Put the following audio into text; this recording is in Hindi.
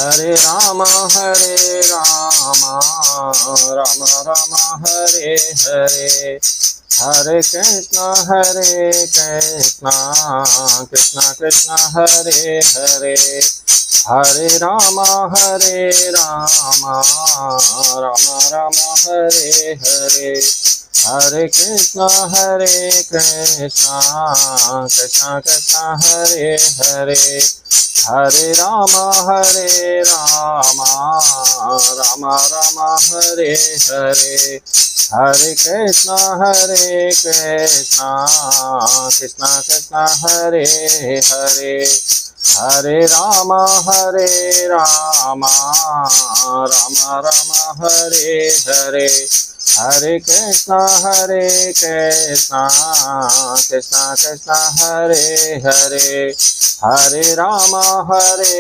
हरे राम राम राम हरे हरे, हरे कृष्णा कृष्णा कृष्णा हरे हरे, हरे राम राम राम हरे हरे, हरे कृष्णा कृष्णा कृष्णा हरे हरे, हरे राम राम हरे हरे, हरे कृष्णा कृष्णा हरे हरे, हरे राम राम हरे हरे, हरे कृष्णा कृष्णा कृष्णा हरे हरे, हरे राम